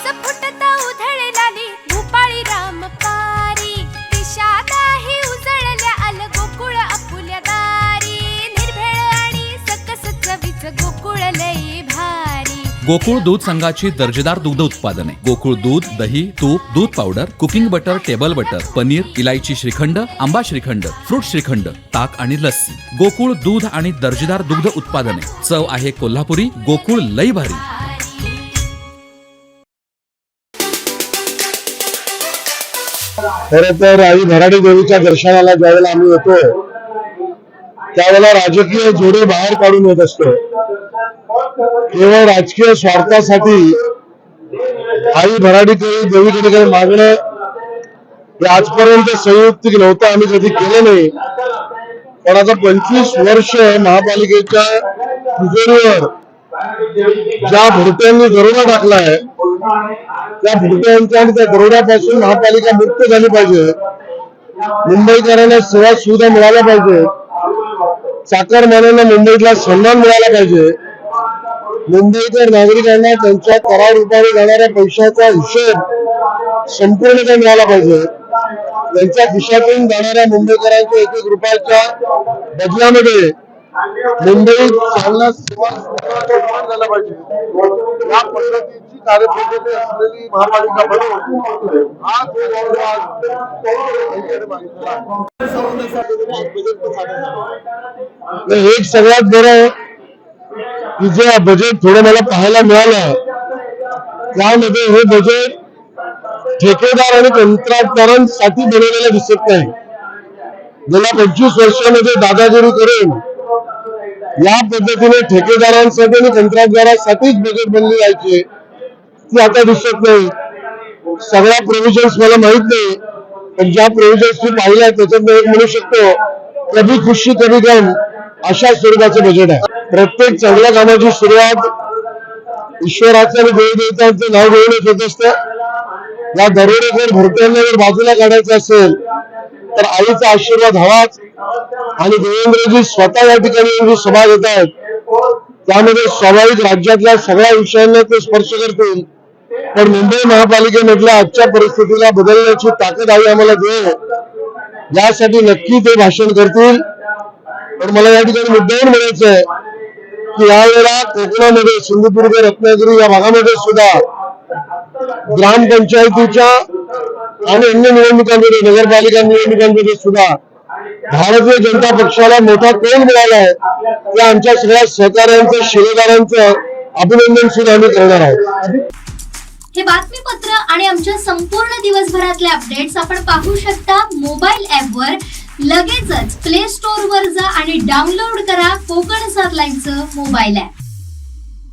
रस फुटता उधळलाली भूपाळी रामपारी दिशादाही उजळल्या आल गोकुळ आपुल्या दारी निर्भेळ आणि सकस चवीच गोकुळ लई भारी। गोकुळ दूध संघाची दर्जेदार दुग्ध उत्पादने गोकुळ दूध, दही, तूप, दूध powder, cooking butter, table butter, paneer, इलायची श्रीखंड, आंबा श्रीखंड, फ्रूट श्रीखंड, ताक आणि लस्सी। गोकुळ दूध आणि दर्जेदार दुग्ध उत्पादने, चव आहे कोल्हापुरी, गोकुळ लई भारी। खरं तर आई भराडी देवीच्या दर्शनाला ज्यावेळेला आम्ही येतो त्यावेळेला राजकीय जोडे बाहेर काढून येत असतो। केवळ राजकीय स्वार्थासाठी आई भराडी देवीकडे काही मागणं हे आजपर्यंत संयुक्तिक नव्हतं, आम्ही कधी केलं नाही। पण आता 25 वर्ष महापालिकेच्या तिजोरीवर ज्या भुरट्यांनी दरोडा टाकलाय त्या भुरट्यांच्या आणि त्या दरोड्यापासून महापालिका मुक्त झाली पाहिजे। मुंबईकरांना सेवा सुविधा मिळाल्या पाहिजे, चाकरमान्यांना मुंबईतला सन्मान मिळाला पाहिजे, मुंबईकर नागरिकांना त्यांच्या करारूपाने जाणाऱ्या पैशाचा हिशोब संपूर्णपणे मिळाला पाहिजे, त्यांच्या खिशातून जाणाऱ्या मुंबईकरांच्या 1-1 रुपयाच्या बदल्यामध्ये मुंबईत चांगला सेवा निर्माण झाला पाहिजे। या पद्धतीची कार्यपद्धती असलेली महापालिका बनवून हा एक सगळ्यात बरं की जे बजेट थोडं मला पाहायला मिळालं त्यामध्ये हे बजेट ठेकेदार आणि कंत्राटदारांसाठी बनवलेलं दिसत नाही। गेल्या 25 वर्षामध्ये दादागिरी करून या पद्धतीने ठेकेदारांसाठी आणि कंत्राटदारांसाठीच बजेट बनली जायचे ती आता दिसत नाही। सगळ्या प्रोव्हिजन्स मला माहित नाही, पण ज्या प्रोव्हिजन्स मी पाहिल्या त्याच्यात एक म्हणू शकतो कभी खुशी कभी गम अशा स्वरूपाचं बजेट आहे। प्रत्येक चांगल्या कामाची सुरुवात ईश्वराचं आणि देवदेवतांचं नाव घेऊनच होत असतं। या दरोडेखोर भुरट्यांना जर बाजूला काढायचं असेल तर आईचा आशीर्वाद हवाच। आणि देवेंद्रजी स्वतः या ठिकाणी जी सभा घेत आहेत त्यामध्ये स्वाभाविक राज्यातल्या सगळ्या विषयांना ते स्पर्श करतील, पण मुंबई महापालिकेमधल्या आजच्या परिस्थितीला बदलण्याची ताकद आई आम्हाला दे यासाठी नक्की ते भाषण करतील। पण मला या ठिकाणी मुद्दाहून म्हणायचं आहे की यावेळेला कोकणामध्ये सिंधुदुर्ग, रत्नागिरी या भागामध्ये सुद्धा ग्रामपंचायतीच्या आणि अन्य निवडणुकांमध्ये, नगरपालिका निवडणुकांमध्ये सुद्धा भारतीय जनता पक्षाला मोठा कौल मिळाला आहे। त्या आमच्या सगळ्या सहकाऱ्यांचं, शिलेदारांचं अभिनंदन सुद्धा आम्ही करणार आहोत। हे बातमीपत्र आणि आमच्या संपूर्ण दिवसभरातले अपडेट्स आपण पाहू शकता मोबाईल ॲपवर। लगेचच प्ले स्टोअर वर जा आणि डाउनलोड करा कोकण 7 लाईव्हचं मोबाईल ॲप।